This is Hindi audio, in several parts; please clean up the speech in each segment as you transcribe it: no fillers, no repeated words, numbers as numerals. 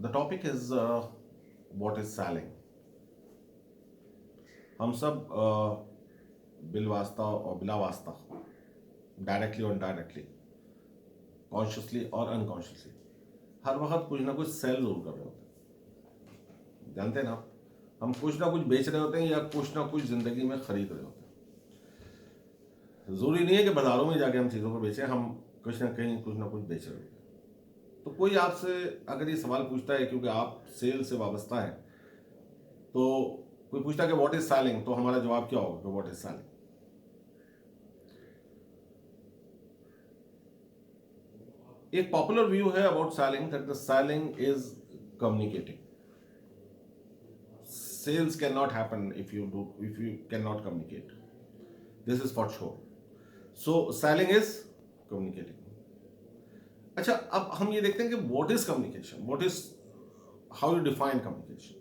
The topic is what is selling. हम सब बिल वास्ता और बिला वास्ता, डायरेक्टली और इनडायरेक्टली, कॉन्शियसली और अनकॉन्शियसली, हर वक्त कुछ ना कुछ सेल जरूर कर रहे होते हैं। जानते हैं ना आप, हम कुछ ना कुछ बेच रहे होते हैं या कुछ ना कुछ जिंदगी में खरीद रहे होते हैं। जरूरी नहीं है कि बाजारों में जाके हम चीज़ों को बेचें, हम कुछ ना कहीं कुछ ना कुछ बेच रहे होते हैं। तो कोई आपसे अगर ये सवाल पूछता है, क्योंकि आप सेल से वाबस्ता है, तो कोई पूछता है कि व्हाट इज सेलिंग, तो हमारा जवाब क्या होगा कि व्हाट इज सेलिंग। एक पॉपुलर व्यू है about selling that the selling is communicating. Sales cannot happen if you cannot communicate. This is for sure. So selling is communicating. अच्छा, अब हम ये देखते हैं कि what is communication, what is, how you define communication.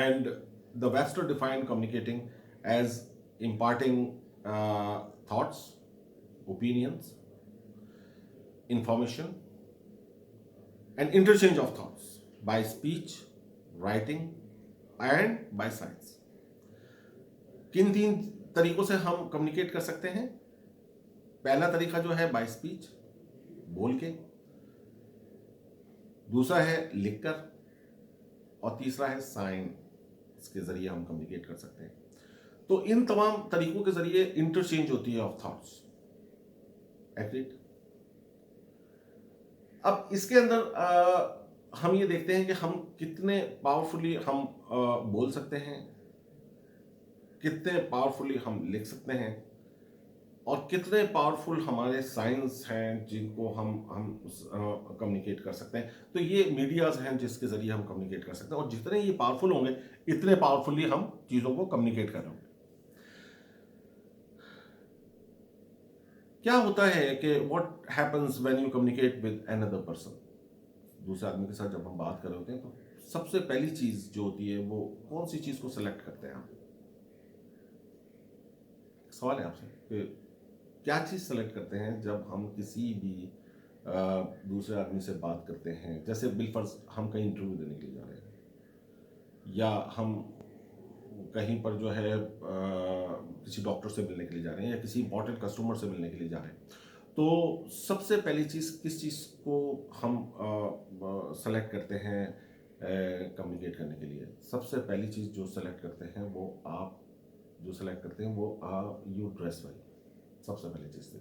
And the Webster defined communicating as imparting thoughts, opinions, information, and interchange of thoughts by speech, writing, and by signs. किन तीन तरीकों से हम कम्युनिकेट कर सकते हैं? पहला तरीका जो है बाय स्पीच, बोल के, दूसरा है लिखकर, और तीसरा है साइन, इसके जरिए हम कम्युनिकेट कर सकते हैं. तो इन तमाम तरीकों के जरिए इंटरचेंज होती है ऑफ थॉट्स. एग्रीड? अब इसके अंदर हम ये देखते हैं कि हम कितने पावरफुली हम बोल सकते हैं, कितने पावरफुली हम लिख सकते हैं, और कितने पावरफुल हमारे साइंस हैं जिनको हम कम्युनिकेट कर सकते हैं. तो ये मीडियाज हैं जिसके जरिए हम कम्युनिकेट कर सकते हैं, और जितने ये पावरफुल होंगे इतने पावरफुली हम चीज़ों को कम्युनिकेट कर रहे होंगे. क्या होता है कि what happens when you communicate with another person. दूसरे आदमी के साथ जब हम बात कर रहे होते हैं तो सबसे पहली चीज़ जो होती है वो कौन सी चीज़ को सेलेक्ट करते हैं आप? सवाल है आपसे कि क्या चीज़ सेलेक्ट करते हैं जब हम किसी भी दूसरे आदमी से बात करते हैं. जैसे बिलफर्ज हम कहीं इंटरव्यू देने के लिए जा रहे हैं, या हम कहीं पर जो है किसी डॉक्टर से मिलने के लिए जा रहे हैं, या किसी इंपॉर्टेंट कस्टमर से मिलने के लिए जा रहे हैं. तो सबसे पहली चीज़ किस चीज़ को हम सेलेक्ट करते हैं कम्युनिकेट करने के लिए? सबसे पहली चीज़ जो सेलेक्ट करते हैं वो आप जो सेलेक्ट करते हैं वो यू ड्रेस वाइज. सबसे पहली चीज़ थी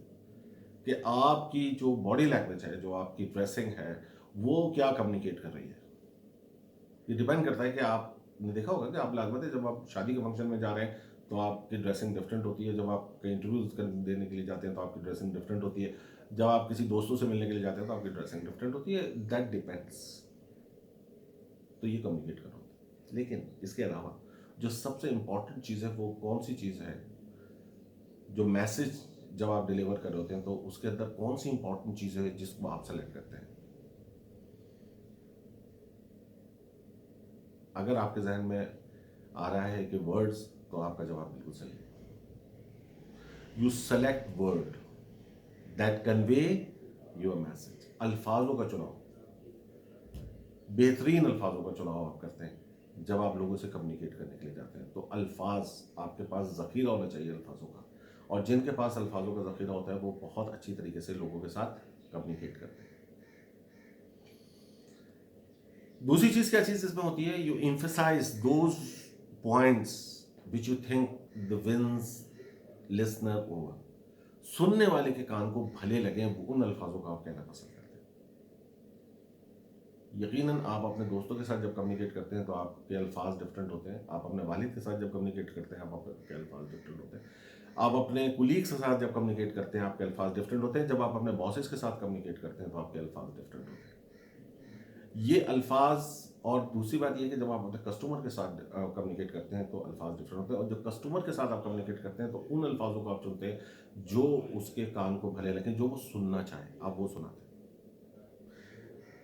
कि आपकी जो बॉडी लैंग्वेज है, जो आपकी ड्रेसिंग है, वो क्या कम्युनिकेट कर रही है. ये डिपेंड करता है कि आपने देखा होगा कि आप लागत जब आप शादी के फंक्शन में जा रहे हैं तो आपकी ड्रेसिंग डिफरेंट होती है. जब आप कहीं इंटरव्यूज देने के लिए जाते हैं तो आपकी ड्रेसिंग डिफरेंट होती है. जब आप किसी दोस्तों से मिलने के लिए जाते हैं तो आपकी ड्रेसिंग डिफरेंट होती है. That depends. तो ये कम्युनिकेट करना होता है. लेकिन इसके अलावा जो सबसे इंपॉर्टेंट चीज़ है वो कौन सी चीज़ है? जो मैसेज जब आप डिलीवर कर रहे होते हैं तो उसके अंदर कौन सी इंपॉर्टेंट चीज़ है जिसको आप सेलेक्ट करते हैं? अगर आपके जहन में आ रहा है कि वर्ड्स, तो आपका जवाब बिल्कुल सही है. You select word that convey your message. अल्फाजों का चुनाव, बेहतरीन अल्फाजों का चुनाव आप करते हैं जब आप लोगों से कम्युनिकेट करने के लिए जाते हैं. तो अल्फाज, आपके पास ज़ख़ीरा होना चाहिए अल्फाजों का, और जिनके पास अल्फाजों का ज़ख़ीरा होता है वो बहुत अच्छी तरीके से लोगों के साथ कम्युनिकेट करते हैं. दूसरी चीज़ क्या चीज़ इसमें होती है? You emphasize those points which you think the wins listener over. सुनने वाले के कान को भले लगे वो उन अल्फाजों का आप कहना पसंद करते हैं. यकीनन आप अपने दोस्तों के साथ जब कम्युनिकेट करते हैं तो आपके अल्फाज डिफरेंट होते हैं. आप अपने वालिद के साथ जब कम्युनिकेट करते हैं आपके अल्फाज डिफरेंट होते हैं. आप अपने कुलीग्स के साथ जब कम्युनिकेट करते हैं आपके अल्फाज डिफरेंट होते हैं. जब आप अपने बॉसेस के साथ कम्युनिकेट करते हैं तो आपके अल्फाज डिफरेंट होते हैं. ये अल्फाज, और दूसरी बात ये है कि जब आप अपने कस्टमर के साथ कम्युनिकेट करते हैं तो अल्फाज डिफरेंट होते हैं. और जब कस्टमर के साथ आप कम्युनिकेट करते हैं तो उन अल्फाजों को आप चुनते हैं जो उसके कान को भले लगे, जो वो सुनना चाहे, आप वो सुनाते हैं.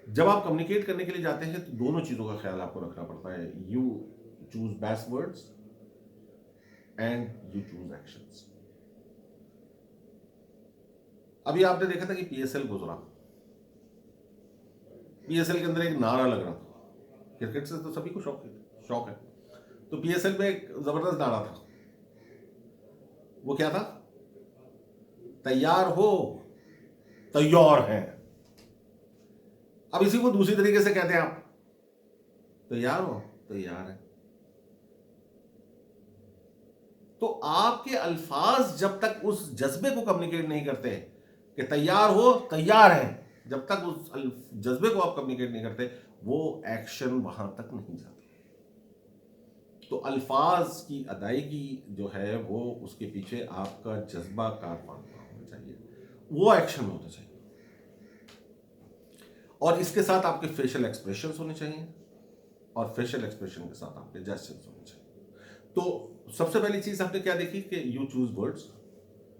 जब आप कम्युनिकेट करने के लिए जाते हैं तो दोनों चीज़ों का ख्याल आपको रखना पड़ता है. You choose best words and you choose actions. अभी आपने देखा था कि पीएसएल गुजरा. पीएसएल के अंदर एक नारा लग रहा था, क्रिकेट से तो सभी को शौक है। तो पीएसएल में एक जबरदस्त नारा था, वो क्या था? तैयार हो, तैयार है। अब इसी को दूसरी तरीके से कहते हैं आप, तैयार हो, तैयार है। तो आपके अल्फाज जब तक उस जज्बे को कम्युनिकेट नहीं करते कि तैयार हो, तैयार है, जब तक उस जज्बे को आप कम्युनिकेट नहीं करते, वो एक्शन वहां तक नहीं जाता। तो अल्फाज की अदायगी जो है वो उसके पीछे आपका जज्बा कारवां होना चाहिए, वो एक्शन होना चाहिए। और इसके साथ आपके फेशियल एक्सप्रेशंस होने चाहिए, और फेशियल एक्सप्रेशन के साथ आपके जेस्चर्स होने चाहिए। तो सबसे पहली चीज आपने क्या देखी कि you choose words,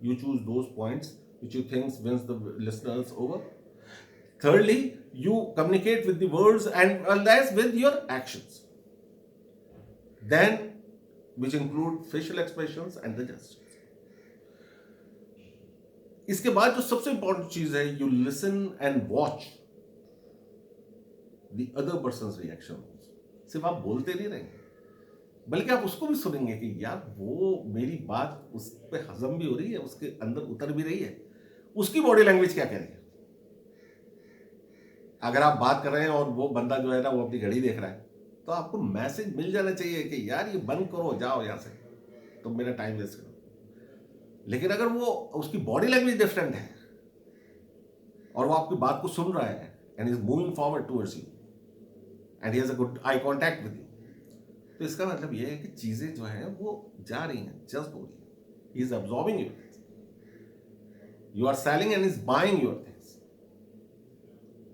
you choose those points which you think wins the listeners over. Thirdly, you communicate with the words and less with your actions. Then, which include facial expressions and the gestures. इसके बाद जो सबसे इंपॉर्टेंट चीज है, you listen and watch the other person's reaction. सिर्फ आप बोलते नहीं रहेंगे, बल्कि आप उसको भी सुनेंगे कि यार वो मेरी बात उस पर हजम भी हो रही है, उसके अंदर उतर भी रही है, उसकी बॉडी लैंग्वेज क्या कह रही है। अगर आप बात कर रहे हैं और वो बंदा जो है ना वो अपनी घड़ी देख रहा है, तो आपको मैसेज मिल जाना चाहिए कि यार ये बंद करो, जाओ यहां से, तुम मेरा टाइम वेस्ट करो। लेकिन अगर वो उसकी बॉडी लैंग्वेज डिफरेंट है और वो आपकी बात को सुन रहा है and is moving forward towards you and he has a good eye contact with you, तो इसका मतलब ये है कि चीजें जो है वो जा रही हैं, जस्ट हो रही है, he is absorbing it, you are selling and is buying your things.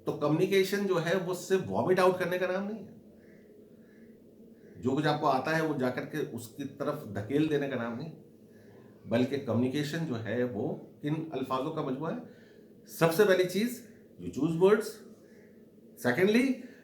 तो कम्युनिकेशन जो है वो सिर्फ वॉमिट आउट करने का नाम नहीं है, जो कुछ आपको आता है वो जाकर के उसकी तरफ धकेल देने का नाम नहीं, बल्कि कम्युनिकेशन जो है वो इन अल्फाजों का मजमूआ है। सबसे पहली चीज, you choose words. Secondly,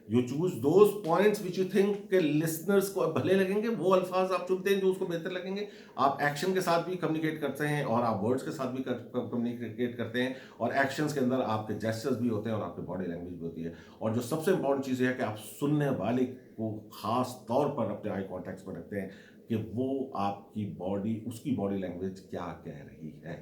you choose those points which you think के लिसनर्स को भले लगेंगे, वो अल्फाज आप चुनते हैं जो उसको बेहतर लगेंगे। आप एक्शन के साथ भी कम्युनिकेट करते हैं और आप वर्ड्स के साथ भी कम्युनिकेट करते हैं, और एक्शंस के अंदर आपके जेस्चर्स भी होते हैं और आपकी बॉडी लैंग्वेज भी होती है। और जो सबसे इंपॉर्टेंट चीज़ है कि आप सुनने वाले को खास तौर पर अपने आई कॉन्टैक्ट पर रखते हैं कि वो आपकी बॉडी, उसकी बॉडी लैंग्वेज क्या कह रही है।